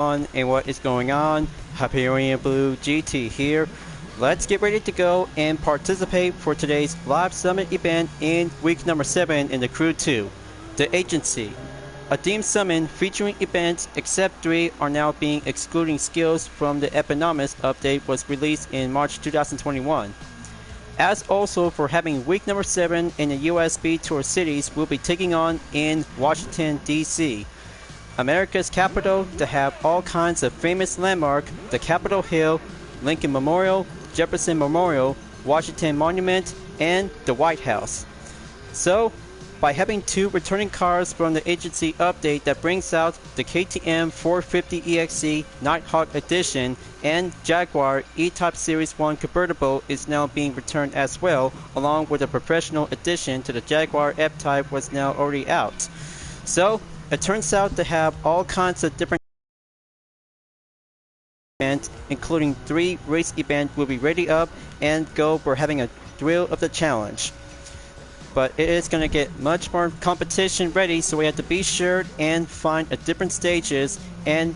And what is going on? Hyperion-Blue-GT here. Let's get ready to go and participate for today's live summit event in week number 7 in the Crew 2, the Agency. A theme summon featuring events except 3 are now being excluding skills from the Eponymous update was released in March 2021. As also for having week number 7 in the USB Tour cities will be taking on in Washington D.C. America's capital to have all kinds of famous landmarks, the Capitol Hill, Lincoln Memorial, Jefferson Memorial, Washington Monument, and the White House. So, by having 2 returning cars from the agency update that brings out the KTM 450 EXE Nighthawk Edition and Jaguar E-Type Series 1 convertible is now being returned as well, along with a professional edition to the Jaguar F-Type was now already out. So, it turns out to have all kinds of different events, including 3 race events will be ready up and go for having a thrill of the challenge. But it is going to get much more competition ready, so we have to be sure and find a different stages and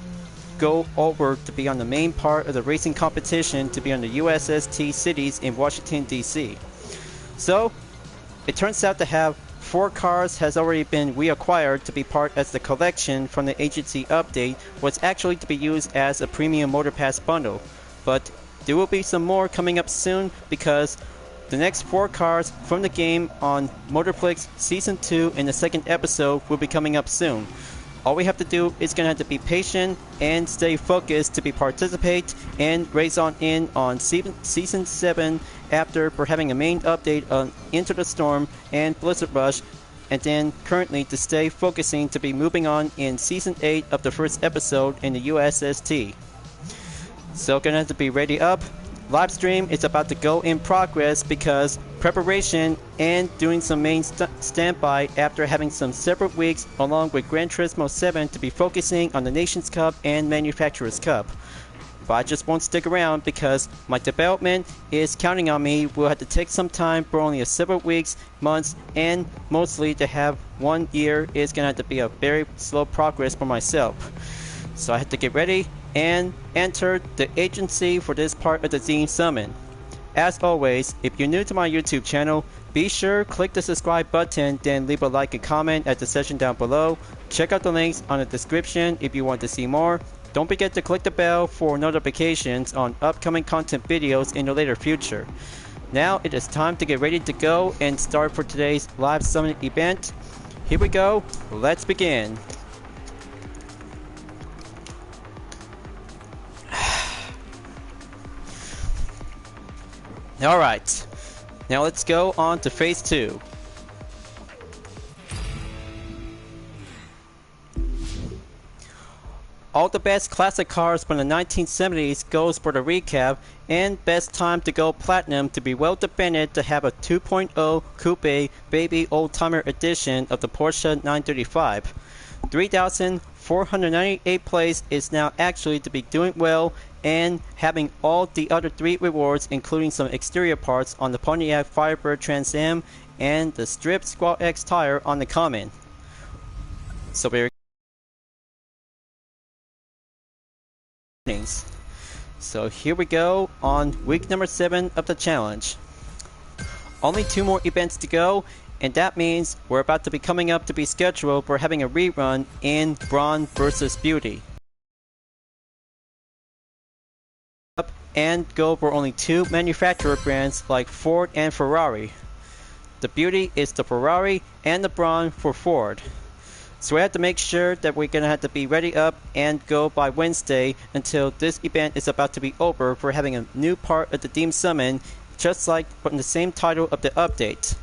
go over to be on the main part of the racing competition to be on the USST cities in Washington D.C. So it turns out to have 4 cars has already been reacquired to be part as the collection from the agency update was actually to be used as a premium motor pass bundle. But there will be some more coming up soon because the next 4 cars from the game on Motorflix Season 2 in the 2nd episode will be coming up soon. All we have to do is going to have to be patient and stay focused to be participate and race on in on Season 7 after for having a main update on Into the Storm and Blizzard Rush, and then currently to stay focusing to be moving on in Season 8 of the 1st episode in the USST. So gonna have to be ready up. Livestream is about to go in progress because preparation and doing some main standby after having some separate weeks along with Gran Turismo 7 to be focusing on the Nations Cup and Manufacturers Cup. But I just won't stick around because my development is counting on me. We'll have to take some time for only several weeks, months, and mostly to have 1 year is going to have to be a very slow progress for myself. So I have to get ready and enter the agency for this part of the Zine Summon. As always, if you're new to my YouTube channel, be sure click the subscribe button, then leave a like and comment at the section down below. Check out the links on the description if you want to see more. Don't forget to click the bell for notifications on upcoming content videos in the later future. Now it is time to get ready to go and start for today's live summon event. Here we go, let's begin. Alright, now let's go on to phase 2. All the best classic cars from the 1970s goes for the recap, and best time to go platinum to be well defended to have a 2.0 Coupe Baby Oldtimer edition of the Porsche 935. 3,498 place is now actually to be doing well and having all the other 3 rewards, including some exterior parts on the Pontiac Firebird Trans Am and the stripped Squall X tire on the Common. So we're So here we go on week number 7 of the challenge. Only 2 more events to go, and that means we're about to be coming up to be scheduled for having a rerun in Brawn vs. Beauty. And go for only 2 manufacturer brands like Ford and Ferrari. The Beauty is the Ferrari and the Brawn for Ford. So we have to make sure that we're going to have to be ready up and go by Wednesday until this event is about to be over for having a new part of the theme summon, just like from the same title of the update.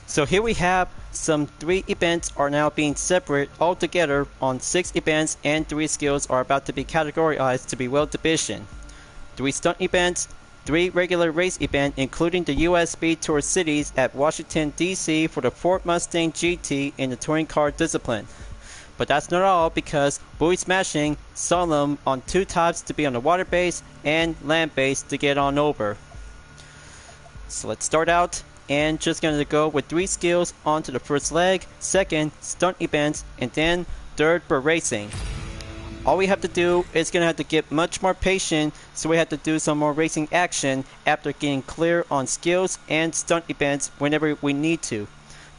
So here we have some 3 events are now being separate altogether on 6 events, and 3 skills are about to be categorized to be well division. 3 stunt events, 3 regular race events, including the USB Tour cities at Washington D.C. for the Ford Mustang GT in the touring car discipline. But that's not all, because Buoy Smashing saw them on 2 types to be on the water base and land base to get on over. So let's start out and just going to go with 3 skills onto the first leg, second stunt events, and then third for racing. all we have to do is gonna have to get much more patient, so we have to do some more racing action after getting clear on skills and stunt events whenever we need to.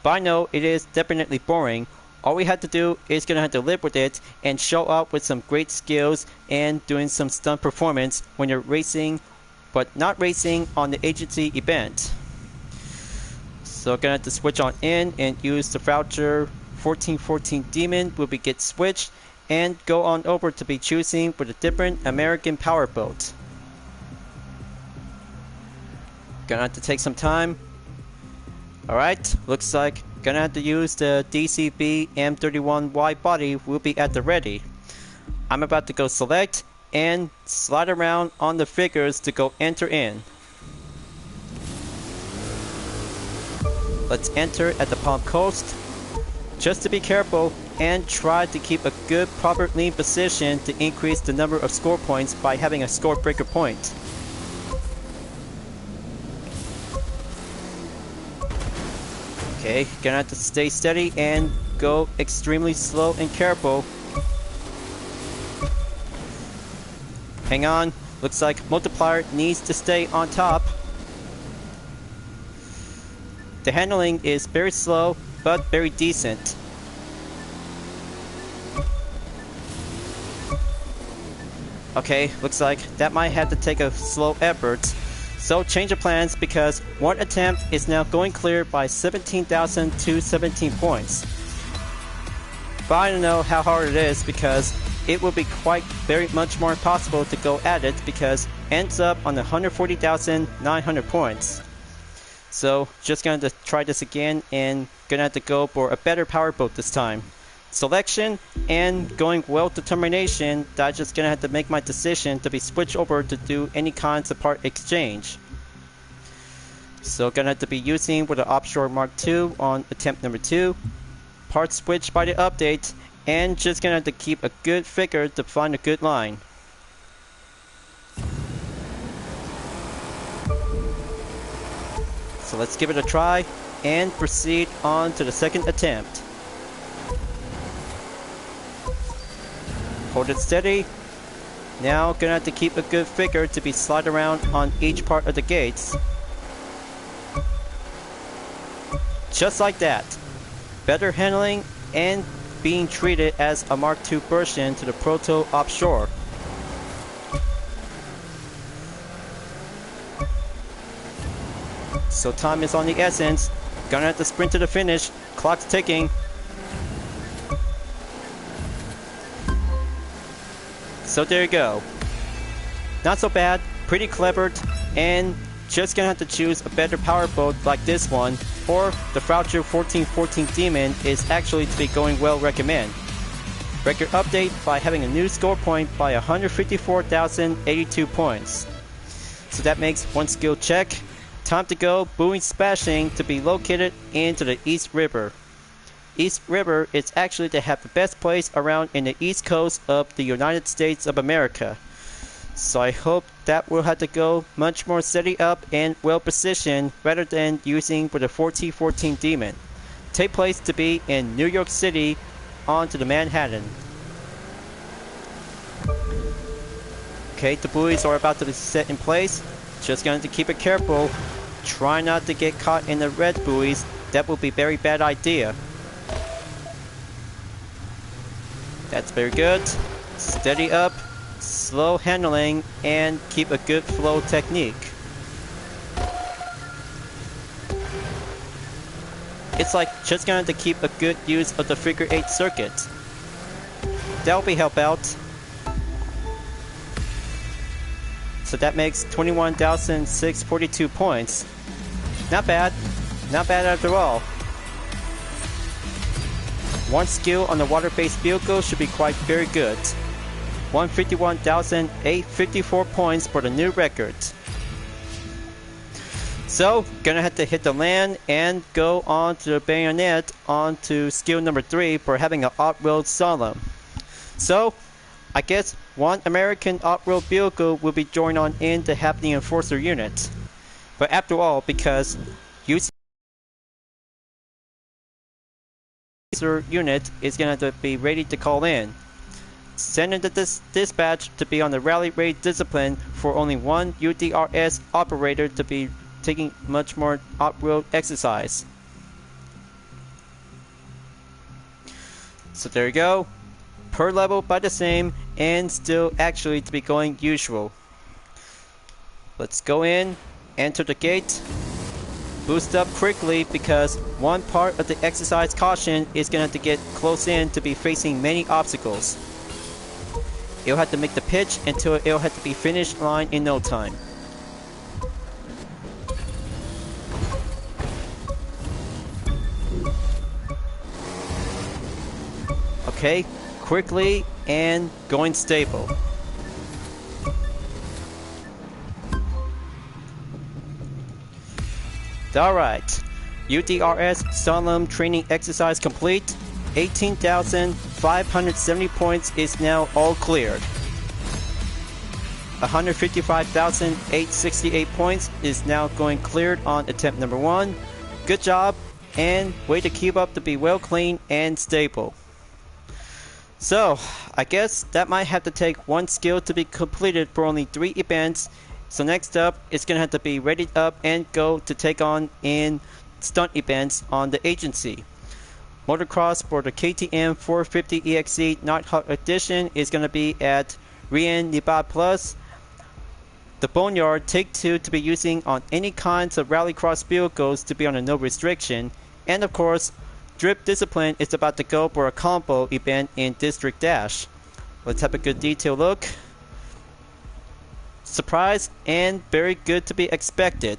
But I know it is definitely boring. All we have to do is gonna have to live with it and show up with some great skills and doing some stunt performance when you're racing, but not racing on the agency event. So gonna have to switch on in and use the voucher 1414 Demon will be get switched and go on over to be choosing with a different American powerboat. Gonna have to take some time. Alright, looks like gonna have to use the DCB M31 wide body will be at the ready. I'm about to go select and slide around on the figures to go enter in. Let's enter at the Palm Coast. Just to be careful and try to keep a good proper lean position to increase the number of score points by having a score breaker point. Okay, gonna have to stay steady and go extremely slow and careful. Hang on, looks like multiplier needs to stay on top. The handling is very slow, but very decent. Okay, looks like that might have to take a slow effort. So change of plans because one attempt is now going clear by 17,217 points. But I don't know how hard it is because it will be quite very much more possible to go at it because it ends up on 140,900 points. So just going to try this again and gonna have to go for a better powerboat this time. Selection and going well determination that I'm just gonna have to make my decision to be switched over to do any kinds of part exchange. So gonna have to be using with the Offshore Mark II on attempt number 2. Part switch by the update and just gonna have to keep a good figure to find a good line. So let's give it a try and proceed on to the second attempt. Hold it steady. Now gonna have to keep a good figure to be slide around on each part of the gates. Just like that. Better handling and being treated as a Mark II version to the Proto Offshore. So time is on the essence. Gonna have to sprint to the finish. Clock's ticking. So there you go. Not so bad, pretty clever, and just gonna have to choose a better powerboat like this one, or the voucher 1414 Demon is actually to be going well recommend. Record update by having a new score point by 154,082 points. So that makes one skill check. Time to go buoy smashing to be located into the East River. East River is actually to have the best place around in the east coast of the United States of America. So I hope that will have to go much more steady up and well positioned rather than using for the 1414 Demon. Take place to be in New York City onto the Manhattan. Okay, the buoys are about to be set in place. Just going to keep it careful. Try not to get caught in the red buoys. That will be a very bad idea. That's very good. Steady up, slow handling, and keep a good flow technique. It's like just going to keep a good use of the figure 8 circuit. That'll be help out. So that makes 21,642 points. Not bad. Not bad after all. One skill on the water-based vehicle should be quite very good. 151,854 points for the new record. So, gonna have to hit the land and go on to the bayonet on to skill number 3 for having an off-road solemn. So, I guess one American off-road vehicle will be joined on in to have the enforcer unit. But after all, because using unit is gonna have to be ready to call in. sending the dispatch to be on the rally raid discipline for only one UDRS operator to be taking much more off-road exercise. So there you go. Per level by the same, and still actually to be going usual. Let's go in, enter the gate, boost up quickly because one part of the exercise caution is going to have to get close in to be facing many obstacles. It'll have to make the pitch until it'll have to be finished line in no time. Okay, quickly and going stable. Alright, UDRS Solemn Training Exercise complete. 18,570 points is now all cleared. 155,868 points is now going cleared on attempt number 1. Good job, and way to keep up to be well clean and stable. So, I guess that might have to take one skill to be completed for only 3 events. So next up, it's going to have to be ready up and go to take on in stunt events on the agency. Motocross for the KTM 450 EXC Nighthawk Edition is going to be at Hyperion-Blue-GT Plus. The Boneyard Take 2 to be using on any kinds of rallycross vehicles to be on a no restriction. And of course, Drip Discipline is about to go for a combo event in District Dash. Let's have a good detailed look. Surprise and very good to be expected.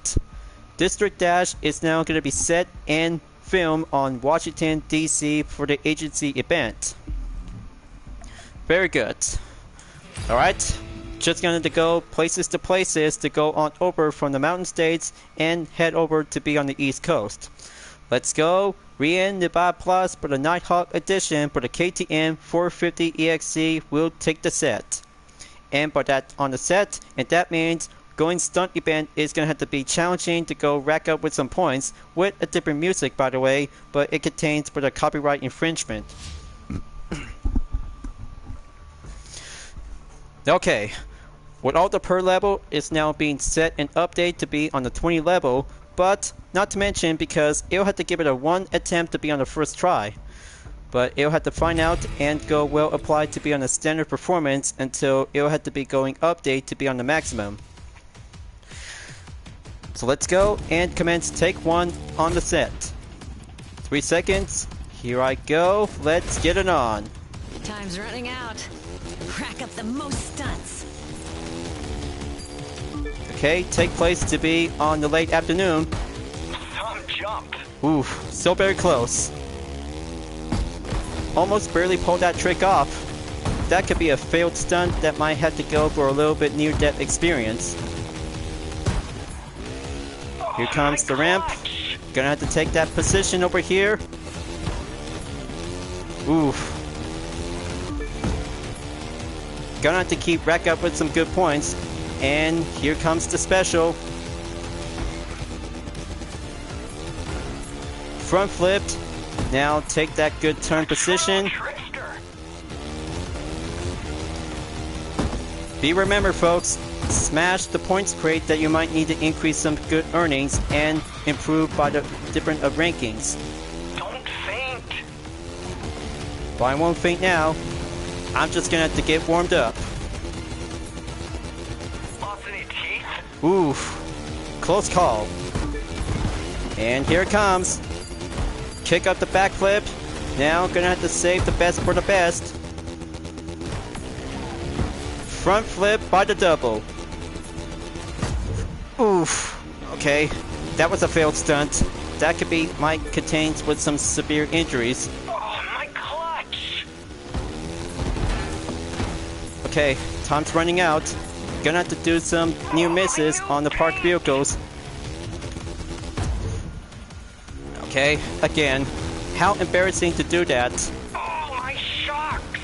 District Dash is now going to be set and filmed on Washington D.C. for the agency event. Very good. Alright, just going to go places to go on over from the mountain states and head over to be on the East Coast. Let's go. Hyperion-Blue-GT Plus for the Nighthawk Edition for the KTM 450 EXC will take the set. And by that on the set, and that means going stunt event is going to have to be challenging to go rack up with some points with a different music, by the way, but it contains for the copyright infringement. Okay, with all the per level is now being set and updated to be on the 20 level, but not to mention because it'll have to give it a 1 attempt to be on the first try. But it'll have to find out and go well applied to be on the standard performance until it'll have to be going update to be on the maximum. So let's go and commence take 1 on the set. 3 seconds. Here I go. Let's get it on. Time's running out. Rack up the most stunts. Okay, take place to be on the late afternoon. Some jump. Oof, so very close. Almost barely pulled that trick off. That could be a failed stunt that might have to go for a little bit near-death experience. Here comes the ramp. Gonna have to take that position over here. Oof. Gonna have to keep rack up with some good points. And here comes the special. Front flipped. Now take that good turn position. Be remember folks, smash the points crate that you might need to increase some good earnings and improve by the different rankings. Don't faint. But I won't faint now. I'm just gonna have to get warmed up. Lost any teeth? Oof. Close call. And here it comes. Kick up the backflip. Now gonna have to save the best for the best. Front flip by the double. Oof. Okay. That was a failed stunt. That could be might contains with some severe injuries. Oh, my clutch. Okay, time's running out. Gonna have to do some near misses on the parked vehicles. Okay, again. How embarrassing to do that. Oh, my shocks.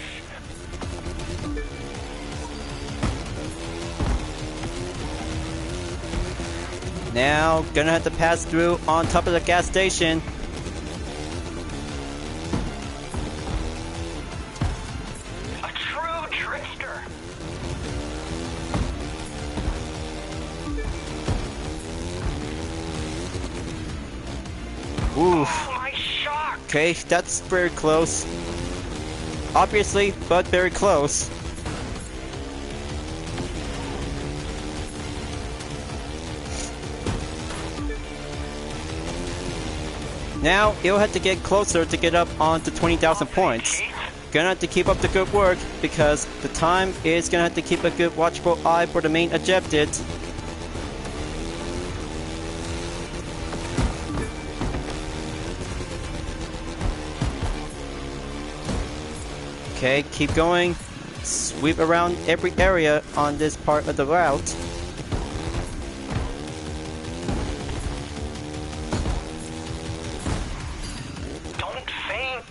Now, gonna have to pass through on top of the gas station. A true Oof. Oh, my shock! Okay, that's very close. Obviously, but very close. Now, you'll have to get closer to get up onto 20,000 points. Gonna have to keep up the good work, because the time is gonna have to keep a good watchful eye for the main objective. Okay, keep going. Sweep around every area on this part of the route. Don't faint!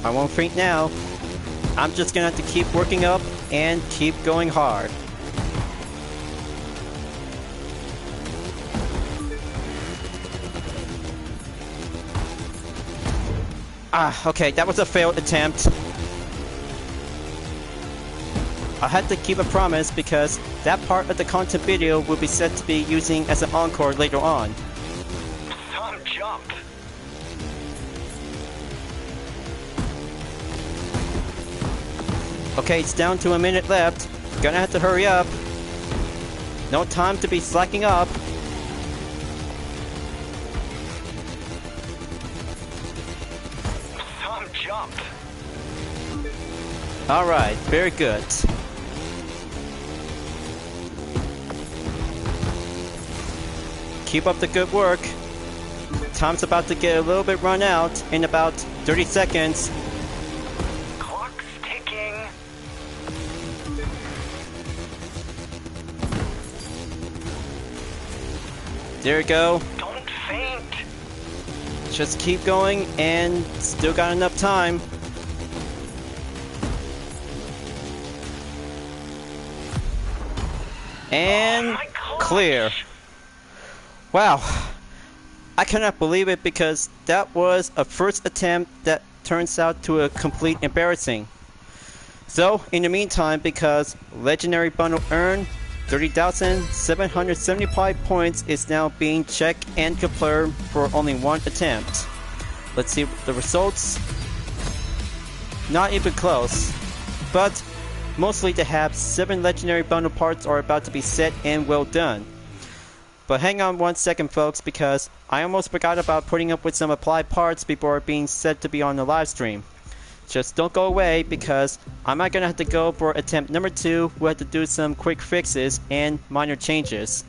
I won't faint now. I'm just gonna have to keep working up and keep going hard. Okay, that was a failed attempt. I had to keep a promise because that part of the content video will be set to be using as an encore later on. Some jump! Okay, it's down to a minute left. Gonna have to hurry up. No time to be slacking up. Some jump! Alright, very good. Keep up the good work. Time's about to get a little bit run out in about 30 seconds. Clock's ticking! There you go. Don't faint! Just keep going and still got enough time. And My clutch. clear. Wow. I cannot believe it because that was a first attempt that turns out to a complete embarrassing. So, in the meantime, because Legendary Bundle earned 30,775 points is now being checked and confirmed for only one attempt. Let's see the results. Not even close. But mostly to have 7 Legendary Bundle parts are about to be set and well done. But hang on 1 second folks, because I almost forgot about putting up with some applied parts before being set to be on the live stream. Just don't go away, because I might gonna have to go for attempt number 2. We'll have to do some quick fixes and minor changes.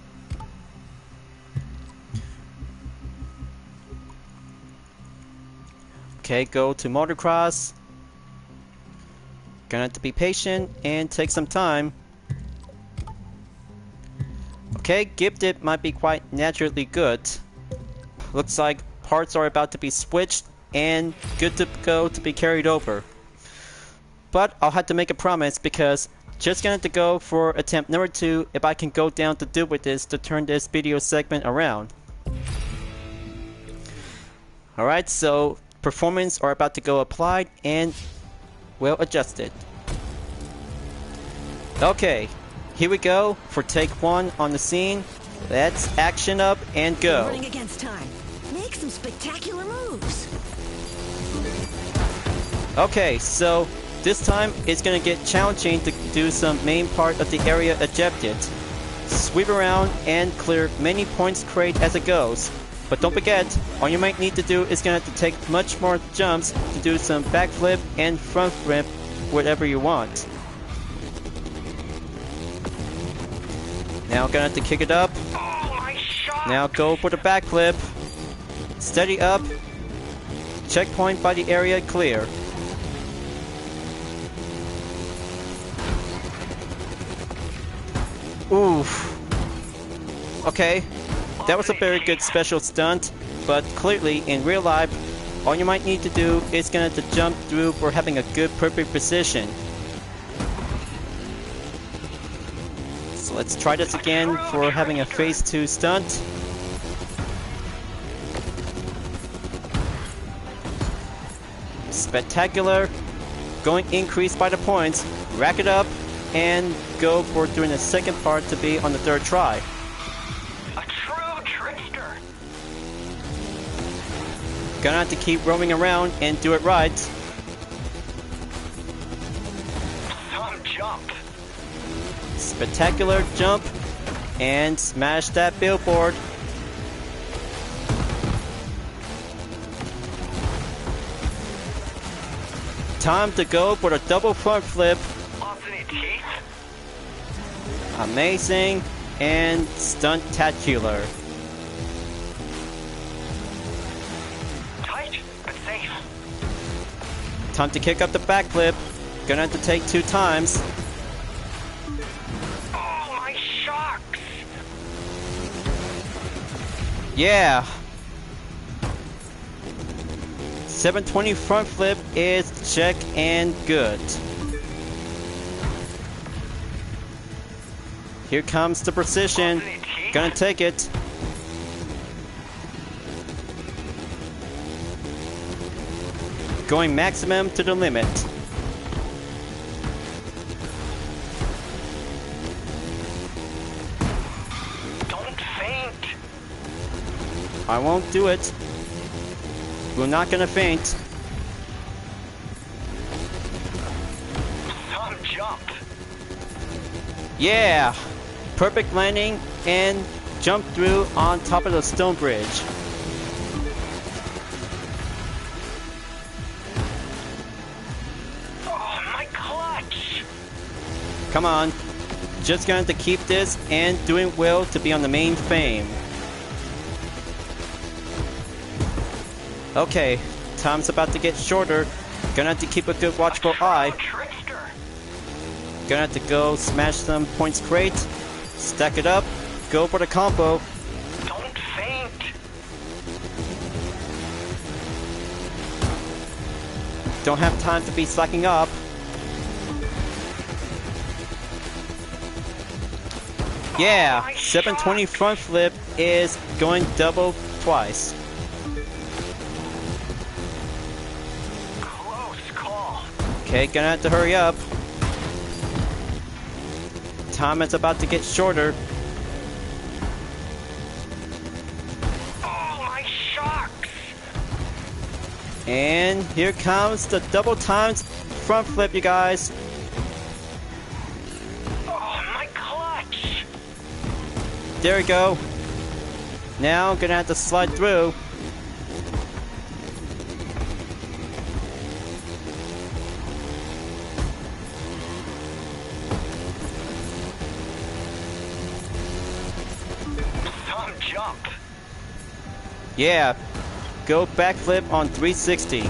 Okay, go to motocross. Gonna have to be patient and take some time. Okay, gifted might be quite naturally good. Looks like parts are about to be switched and good to go to be carried over. But I'll have to make a promise, because just gonna have to go for attempt number 2 if I can go down to do with this to turn this video segment around. Alright, so performance are about to go applied and well adjusted. Okay, here we go for take 1 on the scene. Let's action up and go. Running against time. Make some spectacular moves. Okay, so this time it's gonna get challenging to do some main part of the area objectives. Sweep around and clear many points crate as it goes. But don't forget, all you might need to do is gonna have to take much more jumps to do some backflip and front flip, whatever you want. Now gonna have to kick it up. Oh, my shock! Now go for the backflip. Steady up. Checkpoint by the area clear. Oof. Okay, that was a very good special stunt, but clearly in real life, all you might need to do is gonna have to jump through for having a good perfect position. So let's try this again for having a phase 2 stunt. Spectacular. Going increased by the points. Rack it up and go for doing the second part to be on the 3rd try. A true trickster! Gonna have to keep roaming around and do it right. Some jump. Spectacular jump and smash that billboard. Time to go for the double front flip. Lost any teeth? Amazing and stuntacular. Tight, but safe. Time to kick up the backflip. Gonna have to take 2 times. Oh, my shocks! Yeah. 720 front flip is check and good. Here comes the precision. Gonna take it. Going maximum to the limit. Don't faint. I won't do it. We're not gonna faint. Some jump. Yeah! Perfect landing and jump through on top of the stone bridge. Oh, my clutch. Come on. Just going to keep this and doing well to be on the main fame. Okay, time's about to get shorter. Gonna have to keep a good watchful eye. Trickster. Gonna have to go smash some points crate. Stack it up. Go for the combo. Don't faint. Don't have time to be slacking up. Yeah, 720 front flip is going double twice. Close call. Okay, gonna have to hurry up. Time is about to get shorter. Oh, my shocks. And here comes the double times front flip, you guys. Oh, my clutch. There we go. Now gonna have to slide through. Some jump. Yeah, go backflip on 360.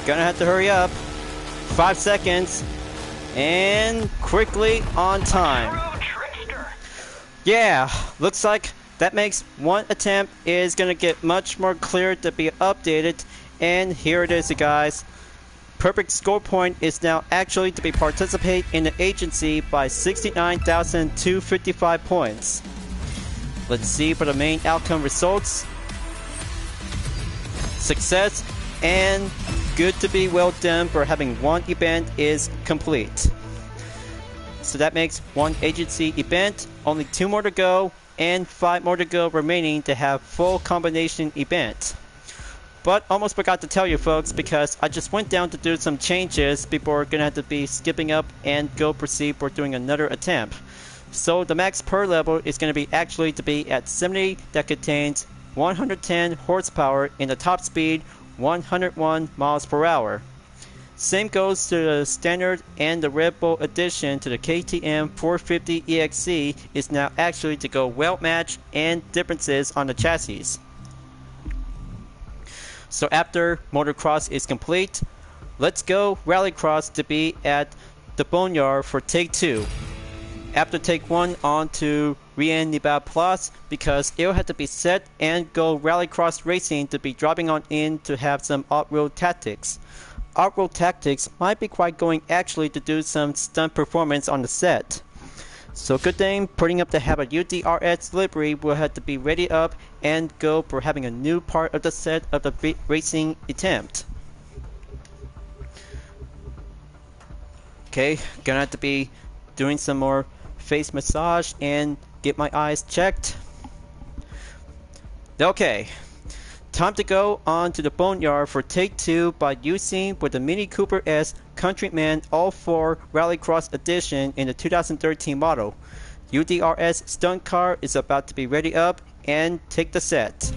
Gonna have to hurry up. 5 seconds. And quickly on time. True trickster. Yeah, looks like that makes one attempt is gonna get much more clear to be updated. And here it is, you guys. Perfect score point is now actually to be participate in the agency by 69,255 points. Let's see for the main outcome results. Success and good to be well done for having one event is complete. So that makes one agency event, only 2 more to go, and 5 more to go remaining to have full combination event. But almost forgot to tell you folks, because I just went down to do some changes before gonna have to be skipping up and go proceed for doing another attempt. So the max per level is gonna be actually to be at 70 that contains 110 horsepower in the top speed 101 miles per hour. Same goes to the standard, and the Red Bull addition to the KTM 450 EXC is now actually to go well matched and differences on the chassis. So after motocross is complete, let's go rallycross to be at the Boneyard for take 2. After take 1 on to Rien Nibal Plus, because it'll have to be set and go rallycross racing to be dropping on in to have some off-road tactics. Off-road tactics might be quite going actually to do some stunt performance on the set. So good thing putting up to have a UDRS livery will have to be ready up and go for having a new part of the set of the racing attempt. Okay, gonna have to be doing some more face massage and get my eyes checked. Okay, time to go on to the Boneyard for take 2 by using with the Mini Cooper S Countryman All-4 Rallycross Edition in the 2013 model. UDRS stunt car is about to be ready up and take the set.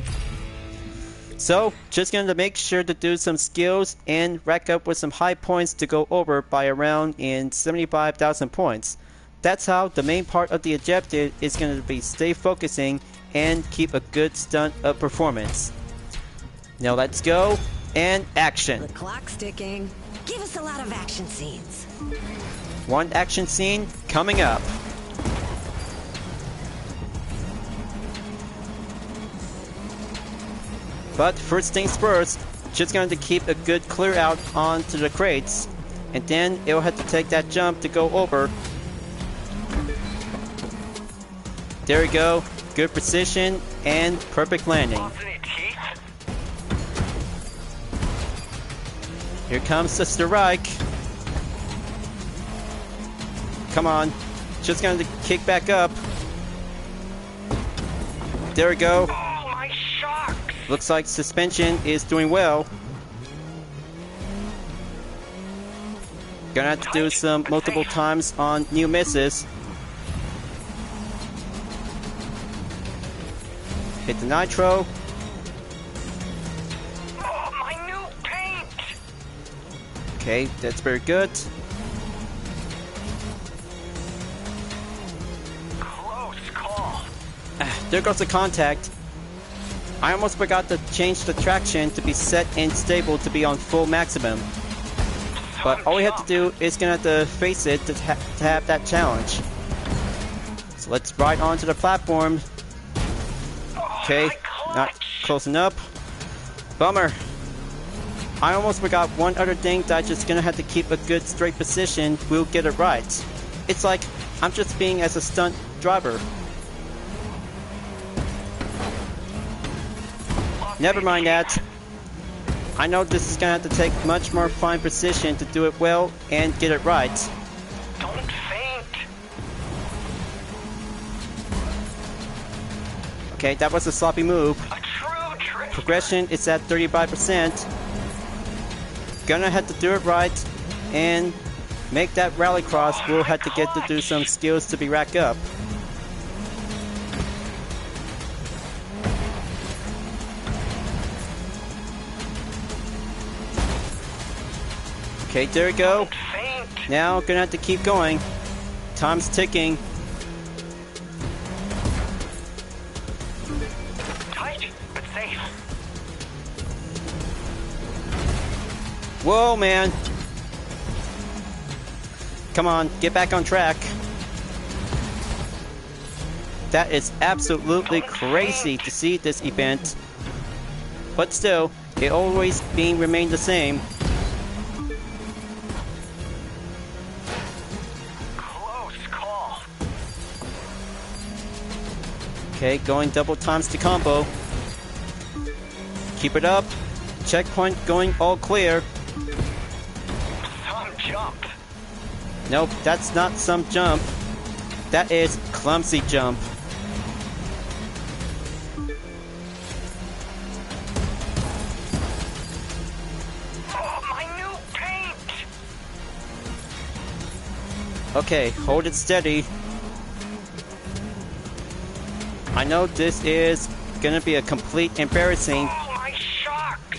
So, just gonna make sure to do some skills and rack up with some high points to go over by around in 75,000 points. That's how the main part of the objective is gonna be stay focusing and keep a good stunt of performance. Now let's go and action. The clock's ticking. Give us a lot of action scenes. One action scene coming up. But first things first, just going to keep a good clear out onto the crates, and then it'll have to take that jump to go over. There we go, good precision and perfect landing. Here comes the strike. Come on, just going to kick back up. There we go. Looks like suspension is doing well. Gonna have to do some multiple times on new misses. Hit the nitro. Oh, my new paint! Okay, that's very good. Close call. There goes the contact. I almost forgot to change the traction to be set and stable to be on full maximum. But all we have to do is gonna have to face it to have that challenge. So let's ride onto the platform. Okay, not close enough. Bummer. I almost forgot one other thing that I'm just gonna have to keep a good straight position. We'll get it right. It's like I'm just being as a stunt driver. Never mind that. I know this is gonna have to take much more fine precision to do it well and get it right. Don't faint. Okay, that was a sloppy move. A true trick. Progression is at 35%. Gonna have to do it right and make that rallycross. We'll have to get to do some skills to be racked up. Okay, there we go. Don't faint. Now, gonna have to keep going. Time's ticking. Tight, but safe. Whoa, man. Come on, get back on track. That is absolutely crazy to see this event. But still, it always remained the same. Okay, going double times to combo. Keep it up. Checkpoint going all clear. Some jump. Nope, that's not some jump. That is clumsy jump. Oh, my new paint. Okay, hold it steady. I know this is gonna be a complete embarrassing. Oh, my shocks.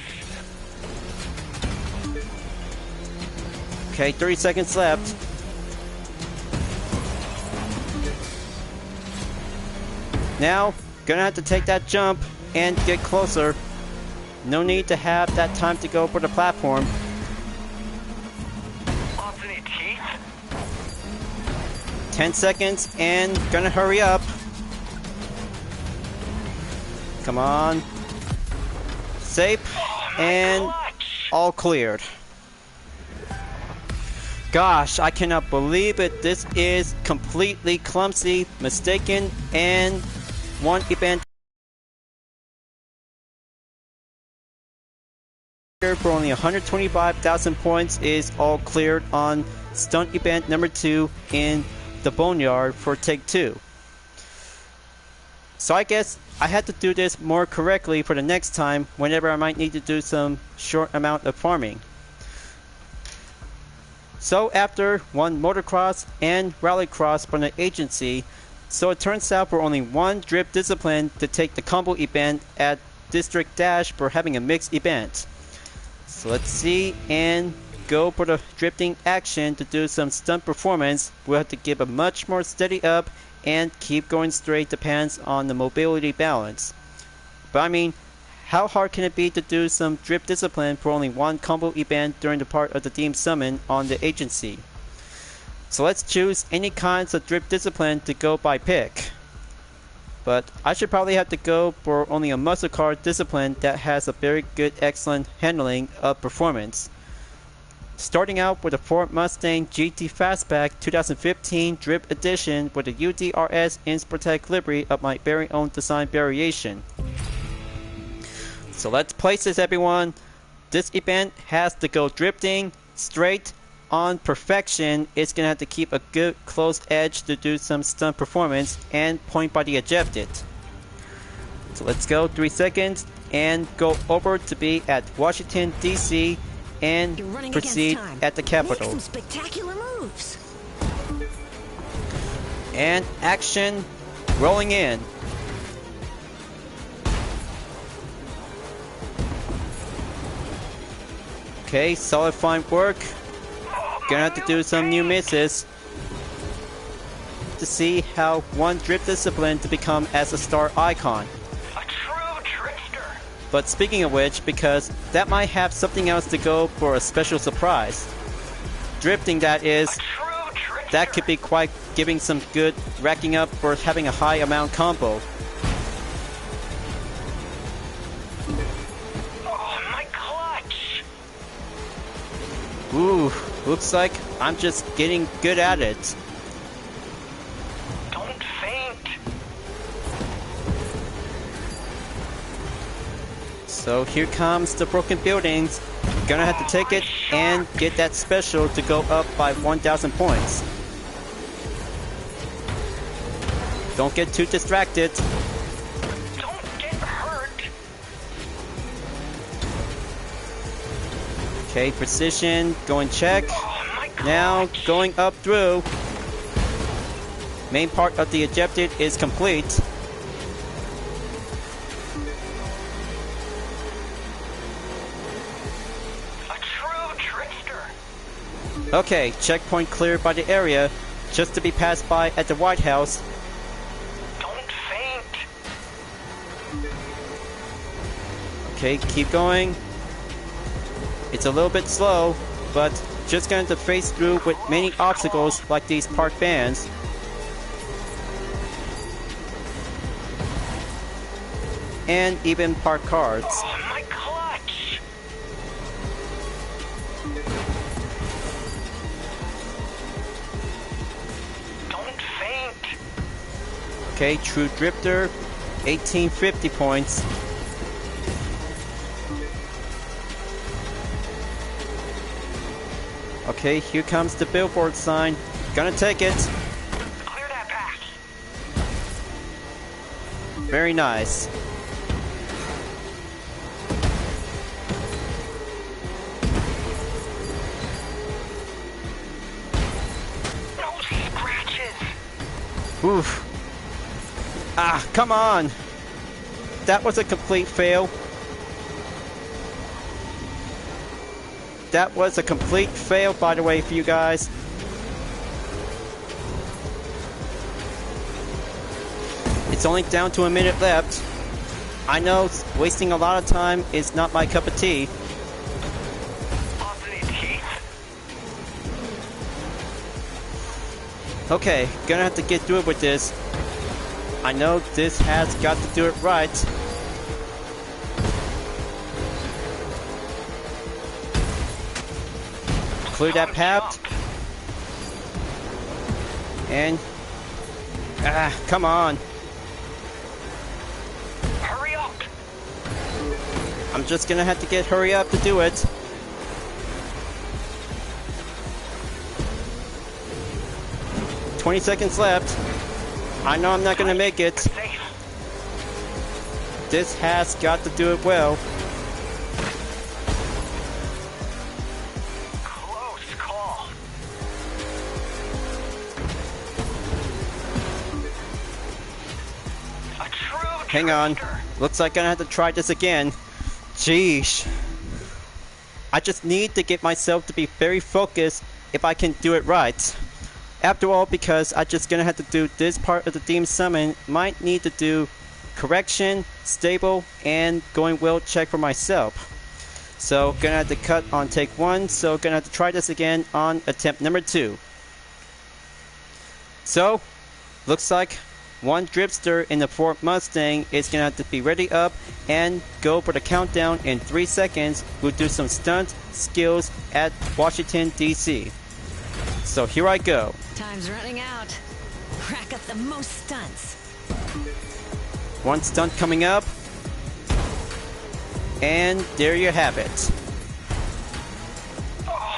Okay, 30 seconds left. Now, gonna have to take that jump and get closer. No need to have that time to go for the platform. Alternate teeth. 10 seconds and gonna hurry up. Come on. Safe and all cleared. Gosh, I cannot believe it. This is completely clumsy, mistaken, and one event for only 125,000 points is all cleared on stunt event number 2 in the Boneyard for take 2. So I guess I had to do this more correctly for the next time whenever I might need to do some short amount of farming. So after one motocross and rallycross from the agency, so it turns out we're only one drift discipline to take the combo event at District Dash for having a mixed event. So let's see and go for the drifting action to do some stunt performance. We'll have to give a much more steady up and keep going straight, depends on the mobility balance. But I mean, how hard can it be to do some drift discipline for only one combo event during the part of the team summon on the agency? So let's choose any kinds of drift discipline to go by pick. But I should probably have to go for only a muscle car discipline that has a very good excellent handling of performance. Starting out with the Ford Mustang GT Fastback 2015 Drift Edition with the UDRS Insportec livery of my very own design variation. So let's place this, everyone. This event has to go drifting straight on perfection. It's gonna have to keep a good close edge to do some stunt performance and point by the ejected. So let's go 3 seconds and go over to be at Washington D.C. and proceed at the Capitol. Make some spectacular moves. And action rolling in. Okay, solid fine work. Gonna have to do some new misses to see how one drift discipline to become as a star icon. A true trickster. But speaking of which, because that might have something else to go for a special surprise. Drifting, that is, A true trickster. that could be quite giving some good racking up for having a high amount combo. Oh, my clutch. Ooh, looks like I'm just getting good at it. Don't faint. So here comes the broken buildings. Gonna have to take it and get that special to go up by 1,000 points. Don't get too distracted. Don't get hurt. Okay, precision, going check. Oh, my clutch. Now going up through. Main part of the ejected is complete. A true trickster. Okay, checkpoint cleared by the area, just to be passed by at the White House. Don't faint. Okay, keep going. It's a little bit slow, but just going to face through with many obstacles like these park vans. And even parked cars. Oh, my clutch. Don't faint. Okay, True Drifter, 1850 points. Okay, here comes the billboard sign. Gonna take it. Clear that path. Very nice. No scratches. Oof. Ah, come on. That was a complete fail. That was a complete fail, by the way, for you guys. It's only down to a minute left. I know wasting a lot of time is not my cup of tea. Lost any teeth? Okay, gonna have to get through it with this. I know this has got to do it right. Clear that path. And... come on. Hurry up. I'm just gonna have to get hurry up to do it. "20 seconds left. I know I'm not gonna make it. Safe. this has got to do it well. Close call. A true Hang on. drifter. Looks like I'm gonna have to try this again. Jeez. I just need to get myself to be very focused if I can do it right. After all, because I'm just gonna have to do this part of the theme summon, might need to do correction, stable, and going well check for myself. So gonna have to cut on take 1, so gonna have to try this again on attempt number 2. So, looks like one dripster in the Ford Mustang is gonna have to be ready up and go for the countdown in 3 seconds. We'll do some stunt skills at Washington D.C. So here I go. Time's running out. Rack up the most stunts. One stunt coming up. And there you have it.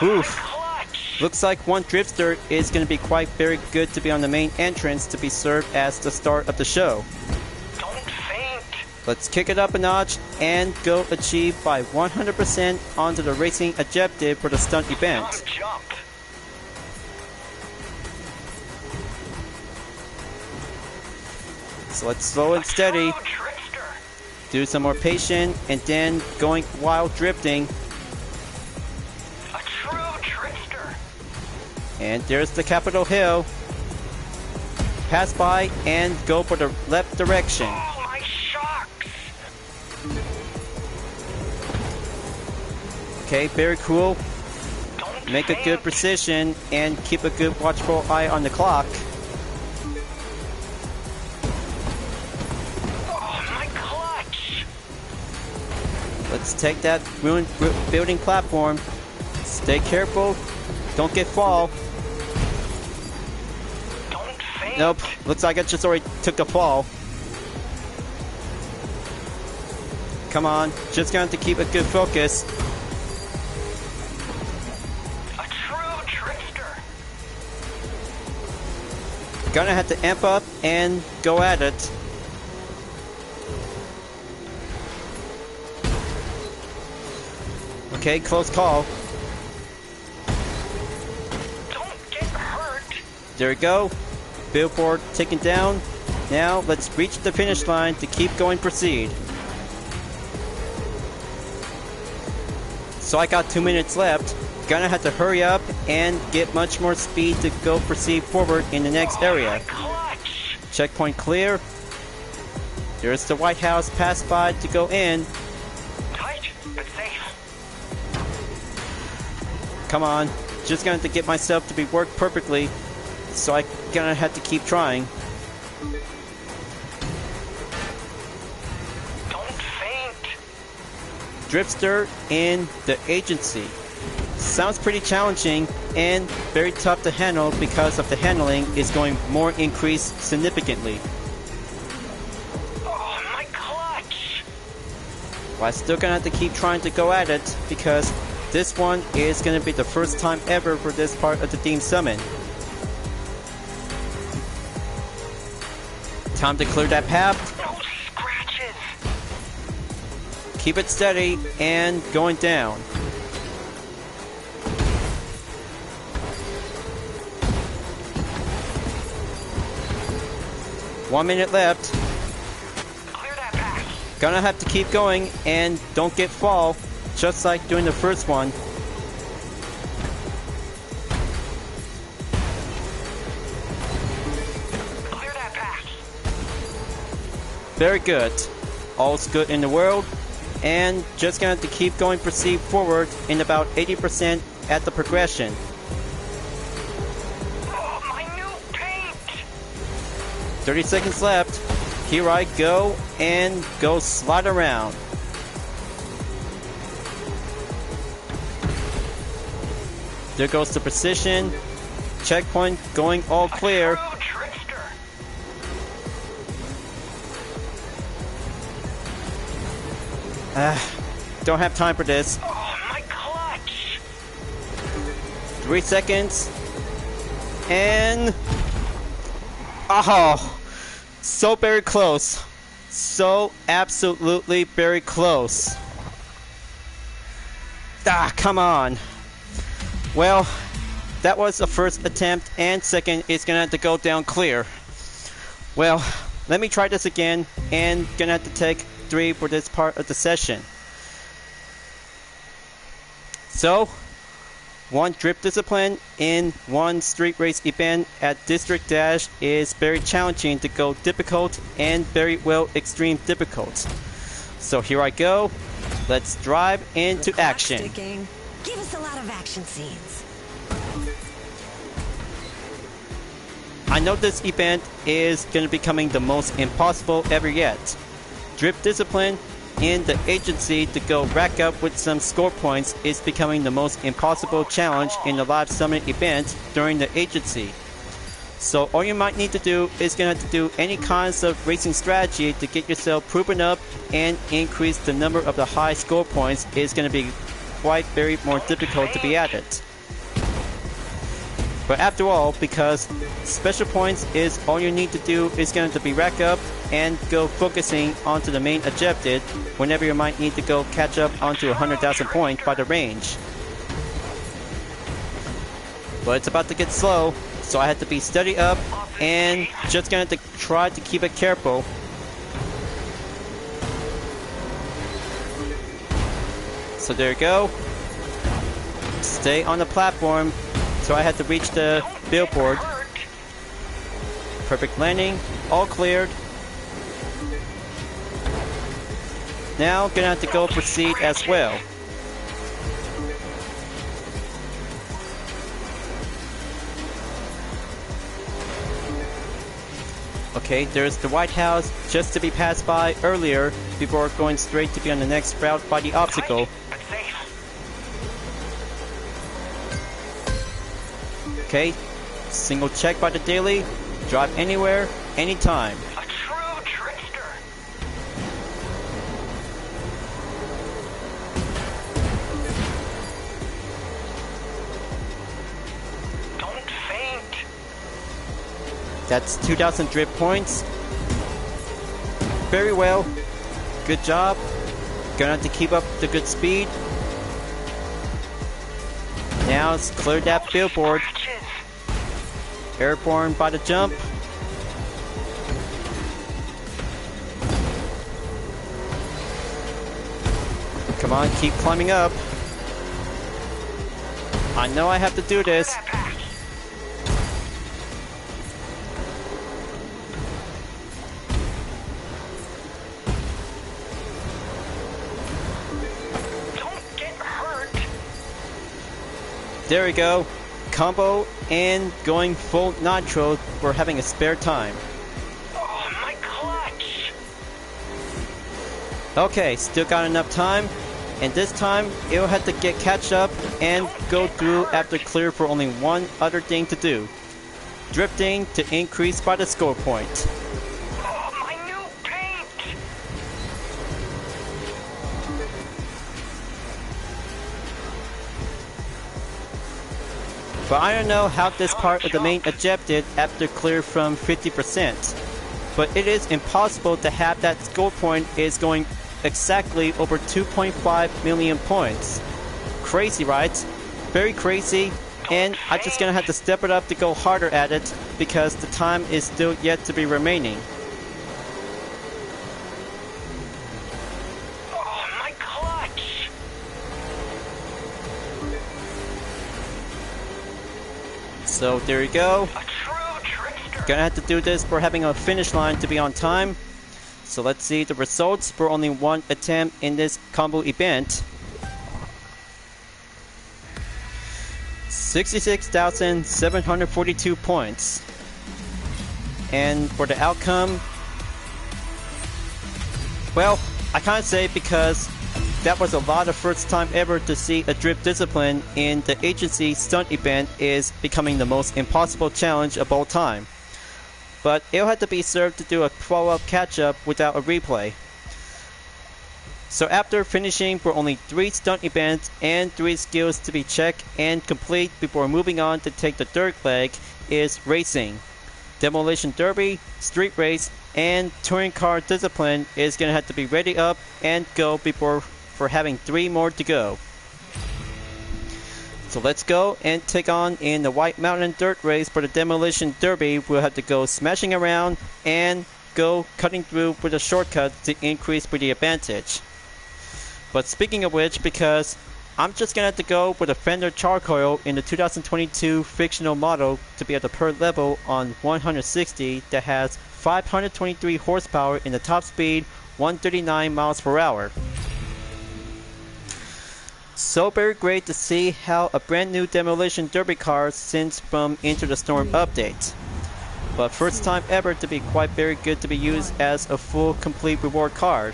Oof. Clutch. Looks like one dripster is going to be quite very good to be on the main entrance to be served as the start of the show. Don't faint. Let's kick it up a notch and go achieve by 100% onto the racing objective for the stunt event. Don't jump. So let's slow and steady, True drifter. do some more patient, and then going while drifting. A true drifter. And there's the Capitol Hill. Pass by and go for the left direction. Oh, my shocks. Okay, very cool. Don't Make a good faint. precision and keep a good watchful eye on the clock. Oh, my clutch. Let's take that ruined building platform. Stay careful. Don't get fall. Don't faint. Nope. Looks like I just already took a fall. Come on. Just going to keep a good focus. A true drifter. Gonna have to amp up and go at it. Okay, close call. Don't get hurt. There we go. Billboard taken down. Now let's reach the finish line to keep going proceed. So I got 2 minutes left. Gonna have to hurry up and get much more speed to go proceed forward in the next My area. clutch. Checkpoint clear. There's the White House pass by to go in. Tight, but safe. Come on. Just gonna have to get myself to be worked perfectly. So I gonna have to keep trying. Don't faint. Dripster in the agency. Sounds pretty challenging and very tough to handle because of the handling is going more increased significantly. Oh, my clutch. But I'm still gonna have to keep trying to go at it because this one is gonna be the first time ever for this part of the theme summon. Time to clear that path. No scratches. Keep it steady and going down. One minute left. Clear that path. Gonna have to keep going and don't get fall, just like doing the first one. Clear that path. Very good. All's good in the world. And just gonna have to keep going, proceed forward in about 80% at the progression. Oh, my new paint. 30 seconds left. Here I go and go slide around. There goes the precision. Checkpoint going all clear. A true drifter. Don't have time for this. Oh, my clutch. 3 seconds. And... Oh! So very close. So absolutely very close. Ah, come on. Well, that was the first attempt, and second is gonna have to go down clear. Well, let me try this again, and gonna have to take 3 for this part of the session. So, 1 drift discipline in 1 street race event at District Dash is very challenging to go difficult and very well extreme difficult. So here I go. Let's drive into action. Ticking. Give us a lot of action scenes. I know this event is going to be becoming the most impossible ever yet. Drift discipline in the agency to go rack up with some score points is becoming the most impossible challenge in the live summit event during the agency. So all you might need to do is going to have to do any kinds of racing strategy to get yourself proven up and increase the number of the high score points is going to be quite very more difficult to be added. But after all, because special points is all you need to do is going to be rack up and go focusing onto the main objective whenever you might need to go catch up onto 100,000 points by the range. But it's about to get slow, so I had to be steady up and just gonna have to try to keep it careful. So there you go. Stay on the platform. So I had to reach the billboard. Perfect landing, all cleared. Now gonna have to go proceed as well. Okay, there's the White House just to be passed by earlier before going straight to be on the next route by the obstacle. Okay, single check by the daily, drive anywhere, anytime. A true trickster. Don't faint. That's 2,000 drift points. Very well. Good job. Gonna have to keep up the good speed. Now let's clear that billboard. Airborne by the jump. Come on, keep climbing up. I know I have to do this. Don't get hurt. There we go. Combo and going full nitro for having a spare time. Oh, my clutch. Okay, still got enough time. And this time, it'll have to catch up and go through after clear for only one other thing to do. Drifting to increase by the score point. Oh, my new paint. But I don't know how this part of the main objective after clear from 50%. But it is impossible to have that score point is going exactly over 2.5 million points. Crazy, right? Very crazy. And I'm just gonna have to step it up to go harder at it because the time is still yet to be remaining. Oh, my clutch. So there you go. A true trickster. Gonna have to do this for having a finish line to be on time. So let's see the results for only one attempt in this combo event. 66,742 points. And for the outcome, well, I can't say because that was a lot of first time ever to see a drift discipline in the agency stunt event is becoming the most impossible challenge of all time. But it'll have to be served to do a follow-up catch-up without a replay. So after finishing for only 3 stunt events and 3 skills to be checked and complete before moving on to take the third leg is racing. Demolition Derby, Street Race, and touring car discipline is going to have to be ready up and go before for having 3 more to go. So let's go and take on in the White Mountain Dirt Race for the Demolition Derby. We'll have to go smashing around and go cutting through with a shortcut to increase with the advantage. But speaking of which, because I'm just gonna have to go with a Fender Charcoal in the 2022 fictional model to be at the per level on 160 that has 523 horsepower in the top speed, 139 miles per hour. So very great to see how a brand new Demolition Derby car since from Into the Storm update. But first time ever to be quite very good to be used as a full complete reward card.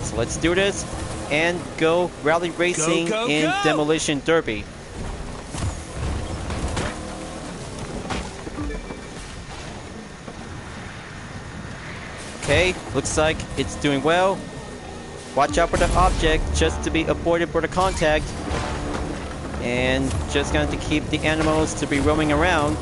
So let's do this and go rally racing in Demolition Derby. Okay, looks like it's doing well. Watch out for the object just to be avoided for the contact. And just going to keep the animals to be roaming around.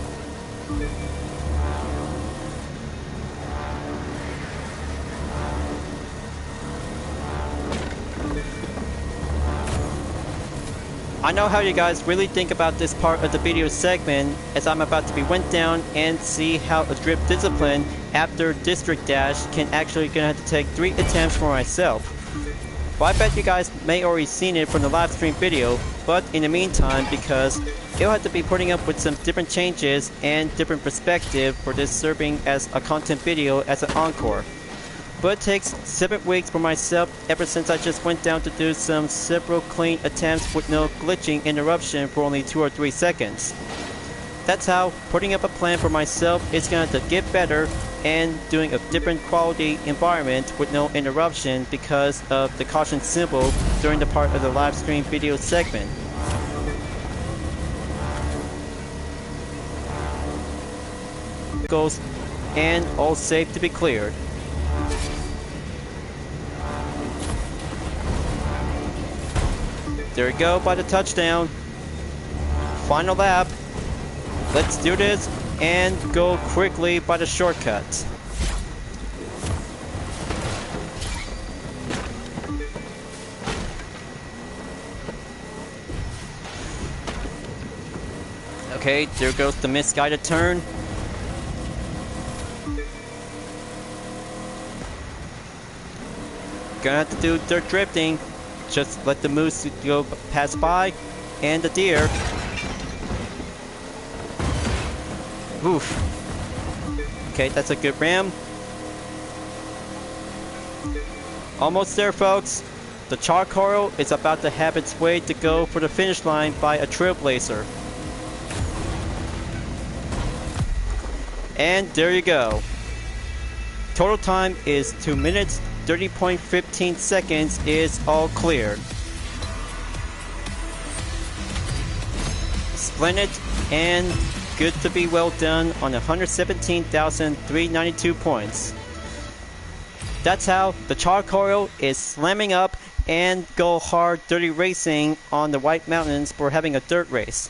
I know how you guys really think about this part of the video segment, as I'm about to be went down and see how a drift discipline after District Dash can actually gonna have to take 3 attempts for myself. Well, I bet you guys may already seen it from the live stream video, but in the meantime, because it'll have to be putting up with some different changes and different perspective for this serving as a content video as an encore. But it takes 7 weeks for myself ever since I just went down to do some several clean attempts with no glitching interruption for only 2 or 3 seconds. That's how putting up a plan for myself is going to get better and doing a different quality environment with no interruption because of the caution symbol during the part of the live stream video segment. Goes and all safe to be cleared. There we go by the touchdown. Final lap. Let's do this and go quickly by the shortcut. Okay, there goes the misguided turn. Gonna have to do dirt drifting. Just let the moose go pass by, and the deer. Oof. Okay, that's a good ram. Almost there, folks. The Charcoal is about to have its way to go for the finish line by a Trailblazer. And there you go. Total time is 2 minutes, 30.15 seconds is all cleared. Splendid and good to be well done on 117,392 points. That's how the Charcoal is slamming up and go hard dirty racing on the White Mountains for having a dirt race.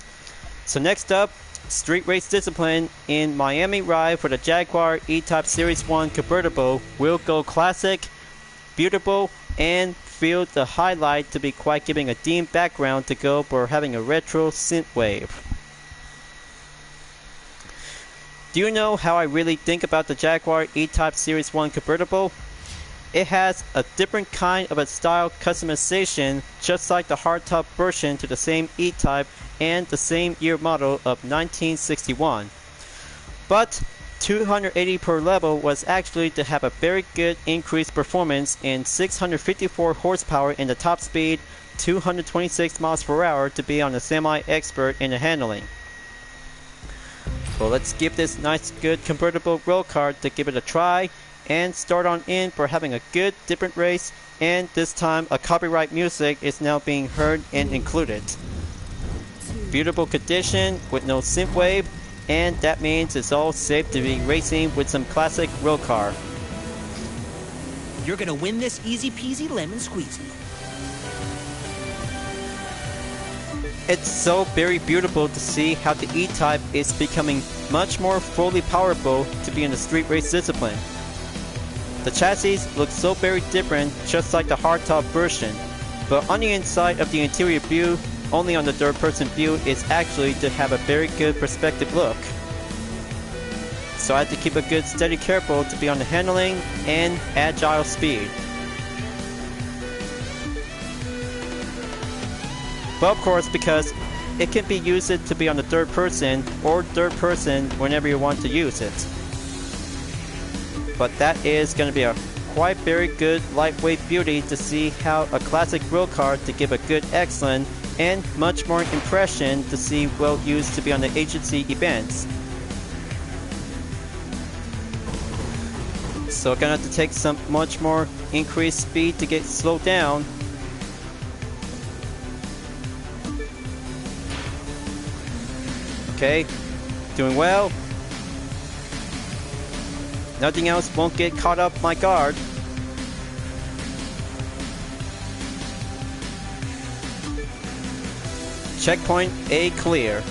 So next up, street race discipline in Miami ride for the Jaguar E-Type Series 1 convertible will go classic, beautiful, and feel the highlight to be quite giving a theme background to go for having a retro synthwave. Do you know how I really think about the Jaguar E-Type Series 1 convertible? It has a different kind of a style customization, just like the hardtop version to the same E-Type and the same year model of 1961. But 280 per level was actually to have a very good increased performance in 654 horsepower in the top speed, 226 miles per hour to be on a semi-expert in the handling. Well, let's give this nice good convertible roll card to give it a try and start on in for having a good different race, and this time a copyright music is now being heard and included. Beautiful condition with no synthwave, and that means it's all safe to be racing with some classic roll car. You're gonna win this easy peasy lemon squeezy. It's so very beautiful to see how the E-Type is becoming much more fully powerful to be in the street race discipline. The chassis looks so very different, just like the hardtop version, but on the inside of the interior view, only on the third person view, is actually to have a very good perspective look. So I have to keep a good steady careful to be on the handling and agile speed. Well, of course, because it can be used to be on the third person or third person whenever you want to use it. But that is going to be a quite very good lightweight beauty to see how a classic real car to give a good excellent and much more impression to see well used to be on the agency events. So gonna have to take some much more increased speed to get slowed down. Okay, doing well. Nothing else won't get caught up my guard. Checkpoint A clear.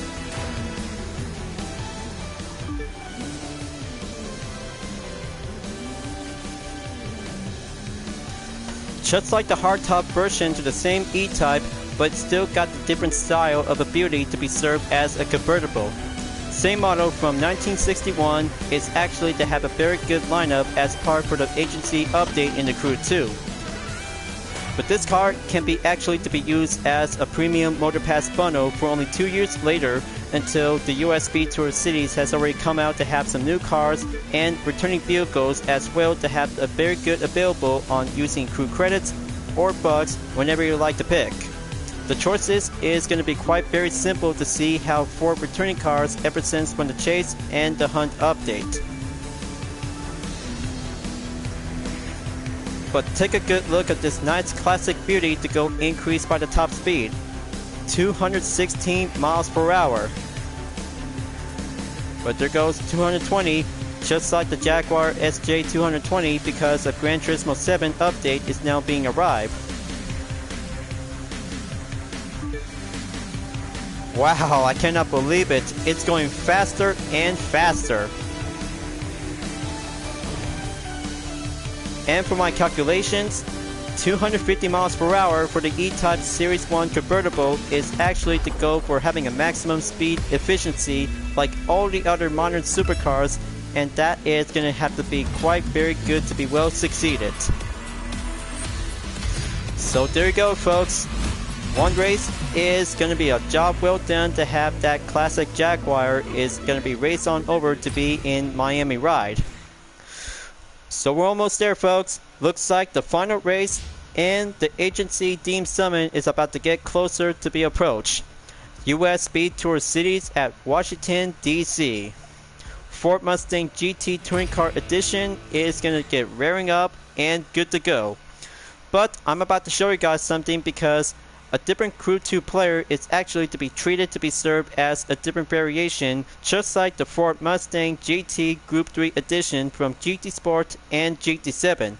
Just like the hardtop version to the same E-Type, but still got the different style of a beauty to be served as a convertible. Same model from 1961 is actually to have a very good lineup as part for the agency update in the Crew 2. But this car can be actually to be used as a premium Motor Pass bundle for only 2 years later until the US Speed Tour Cities has already come out to have some new cars and returning vehicles as well to have a very good available on using crew credits or bucks whenever you like to pick. The choices is going to be quite very simple to see how for returning cars ever since when the Chase and the Hunt update. But take a good look at this nice classic beauty to go increase by the top speed. 216 miles per hour. But there goes 220, just like the Jaguar SJ220 because a Gran Turismo 7 update is now being arrived. Wow, I cannot believe it. It's going faster and faster. And for my calculations, 250 miles per hour for the E-Type Series 1 convertible is actually to go for having a maximum speed efficiency like all the other modern supercars, and that is going to have to be quite very good to be well succeeded. So there you go, folks. One race is going to be a job well done to have that classic Jaguar is going to be raced on over to be in Miami Ride. So we're almost there, folks. Looks like the final race and the agency Team Summit is about to get closer to be approached. US Speed Tour Cities at Washington, D.C. Ford Mustang GT Touring Car Edition is going to get rearing up and good to go. But I'm about to show you guys something because a different Crew 2 player is actually to be treated to be served as a different variation, just like the Ford Mustang GT Group 3 Edition from GT Sport and GT7.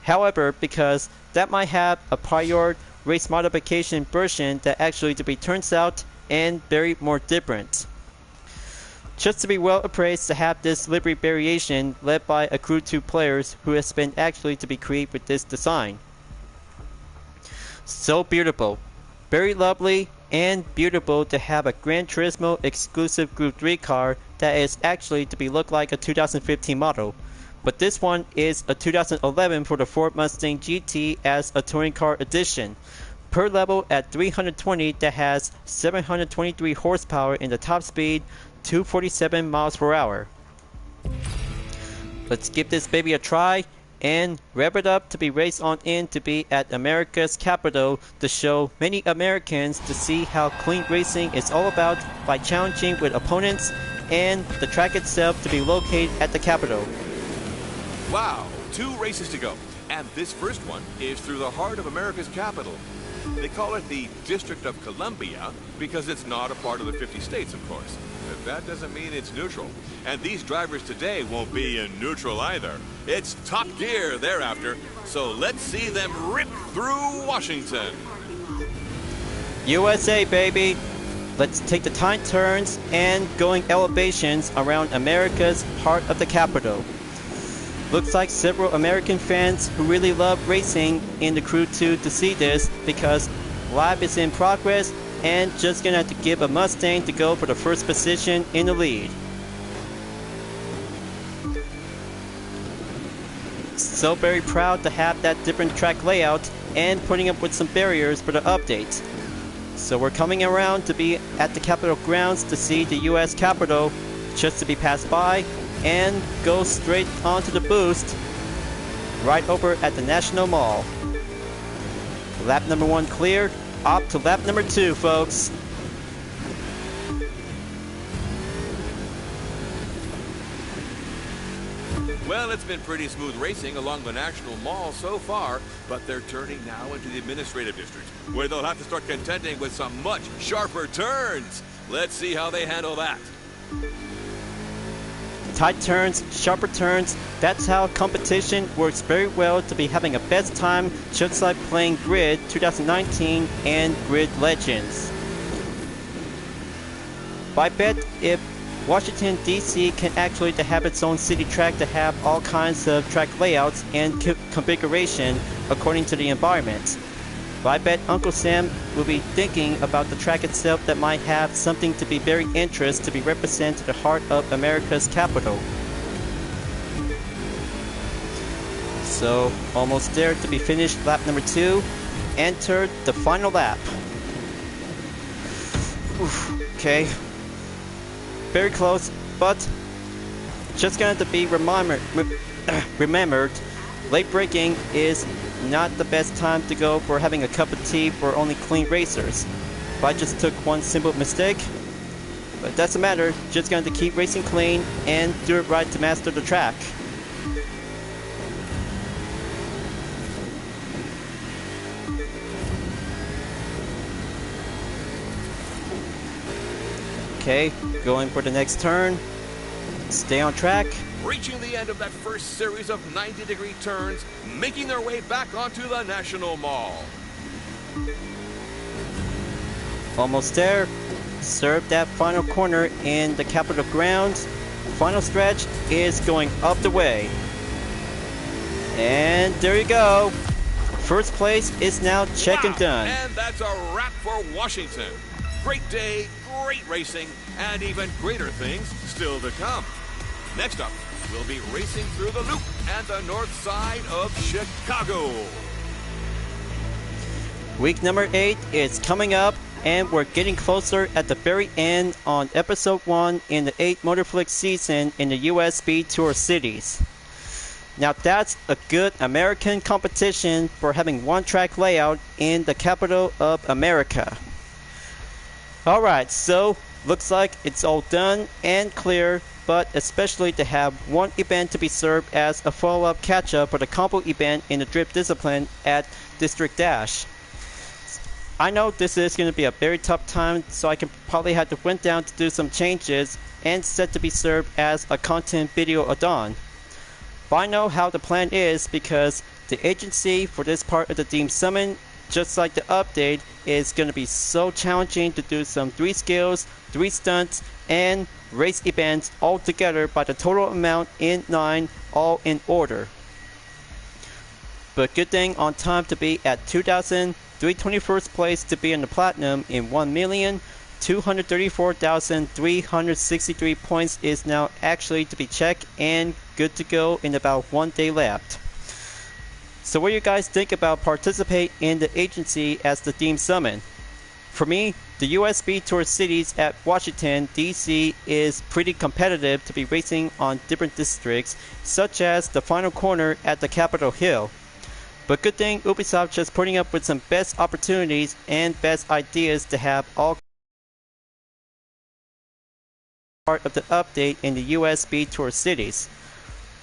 However, because that might have a prior race modification version that actually to be turns out and very more different. Just to be well appraised to have this livery variation led by a Crew 2 players who has been actually to be created with this design. So beautiful, very lovely and beautiful to have a Gran Turismo exclusive Group 3 car that is actually to be look like a 2015 model. But this one is a 2011 for the Ford Mustang GT as a touring car edition. Per level at 320 that has 723 horsepower in the top speed, 247 miles per hour. Let's give this baby a try and rev it up to be raced on in to be at America's capital to show many Americans to see how clean racing is all about by challenging with opponents and the track itself to be located at the capital. Wow, 2 races to go, and this first one is through the heart of America's capital. They call it the District of Columbia because it's not a part of the 50 states, of course. But that doesn't mean it's neutral. And these drivers today won't be in neutral either. It's top gear thereafter, so let's see them rip through Washington. USA, baby! let's take the tight turns and going elevations around America's heart of the capital. Looks like several American fans who really love racing in the Crew 2 to see this, because lap is in progress and just gonna have to give a Mustang to go for the first position in the lead. So very proud to have that different track layout and putting up with some barriers for the update. So we're coming around to be at the Capitol grounds to see the US Capitol, just to be passed by and go straight onto the boost right over at the National Mall. Lap number 1 cleared, up to lap number 2, folks. Well, it's been pretty smooth racing along the National Mall so far, but they're turning now into the administrative district, where they'll have to start contending with some much sharper turns. Let's see how they handle that. Tight turns, sharper turns, that's how competition works very well to be having a best time, just like playing Grid 2019 and Grid Legends. I bet if Washington D.C. can actually to have its own city track to have all kinds of track layouts and configuration according to the environment. But I bet Uncle Sam will be thinking about the track itself that might have something to be very interesting to be represented to the heart of America's capital. So almost there to be finished lap number 2. Enter the final lap. Oof, okay. Very close, but just gonna to be remembered, late braking is not the best time to go for having a cup of tea for only clean racers. But I just took one simple mistake, but it doesn't matter, just going to keep racing clean and do it right to master the track. Okay, going for the next turn. Stay on track. Reaching the end of that first series of 90-degree turns, making their way back onto the National Mall. Almost there. Serve that final corner in the Capitol grounds. Final stretch is going up the way. And there you go. First place is now check and done. And that's a wrap for Washington. Great day, great racing, and even greater things still to come. Next up, we'll be racing through the Loop and the north side of Chicago. Week number 8 is coming up, and we're getting closer at the very end on episode 1 in the 8 Motorflix season in the US Speed Tour cities. Now that's a good American competition for having one track layout in the capital of America. Alright, so looks like it's all done and clear, but especially to have one event to be served as a follow-up catch-up for the combo event in the drift discipline at District Dash. I know this is going to be a very tough time, so I can probably have to went down to do some changes and set to be served as a content video add-on. But I know how the plan is because the agency for this part of the Team Summon, just like the update, is going to be so challenging to do some 3 skills, 3 stunts, and race events all together by the total amount in 9, all in order. But good thing on time to be at 2,321st place to be in the platinum in 1,234,363 points is now actually to be checked and good to go in about 1 day left. So what do you guys think about participate in the agency as the Team Summon? For me, the US Speed Tour cities at Washington D.C. is pretty competitive to be racing on different districts, such as the final corner at the Capitol Hill. But good thing Ubisoft just putting up with some best opportunities and best ideas to have all part of the update in the US Speed Tour cities.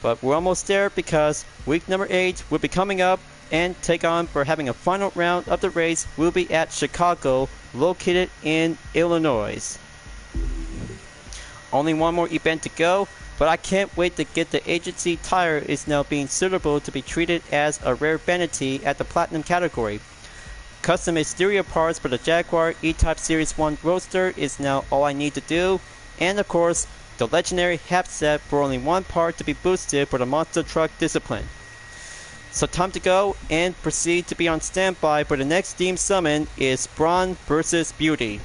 But we're almost there because week number 8 will be coming up, and take on for having a final round of the race will be at Chicago, located in Illinois. Only one more event to go, but I can't wait to get the agency tire is now being suitable to be treated as a rare vanity at the platinum category. Custom exterior parts for the Jaguar E-Type Series 1 Roadster is now all I need to do, and of course, the legendary half set for only one part to be boosted for the monster truck discipline. So time to go and proceed to be on standby for the next Steam Summon is Brawn vs Beauty.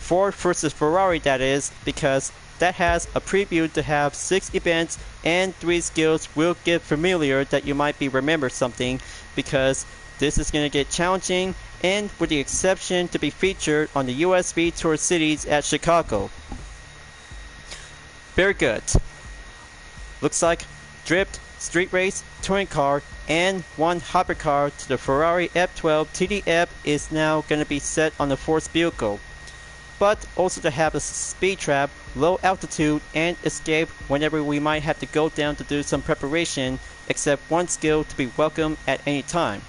Ford vs Ferrari, that is, because that has a preview to have 6 events and 3 skills will get familiar that you might be remember something, because this is going to get challenging, and with the exception to be featured on the USB Tour Cities at Chicago. Very good. Looks like Drift, Street Race, Touring Car, and one hypercar to the Ferrari F12 TDF is now going to be set on the Force vehicle. But also to have a speed trap, low altitude, and escape whenever we might have to go down to do some preparation, except one skill to be welcome at any time.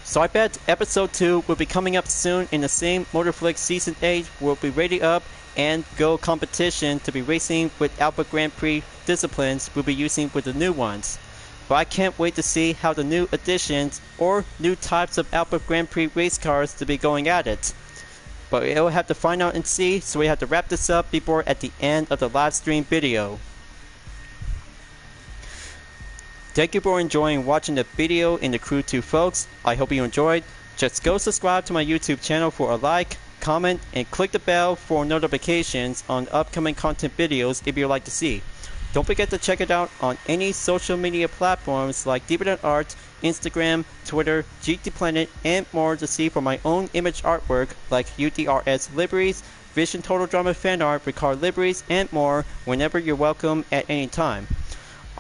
So I bet episode 2 will be coming up soon in the same Motorflix Season 8 will be ready up and go competition to be racing with Alpha Grand Prix disciplines we'll be using with the new ones. But I can't wait to see how the new additions or new types of Alpha Grand Prix race cars to be going at it. But we'll have to find out and see, so we have to wrap this up before at the end of the live stream video. Thank you for enjoying watching the video in the Crew 2 folks. I hope you enjoyed. Just go subscribe to my YouTube channel for a like, comment, and click the bell for notifications on upcoming content videos if you'd like to see. Don't forget to check it out on any social media platforms like DeviantArt, Instagram, Twitter, GT Planet, and more to see for my own image artwork like UDRS liveries, Vision Total Drama fan art, Ricard liveries, and more whenever you're welcome at any time.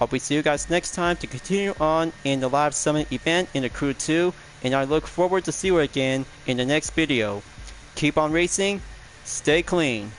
I'll be see you guys next time to continue on in the live summit event in the Crew 2, and I look forward to see you again in the next video. Keep on racing, stay clean.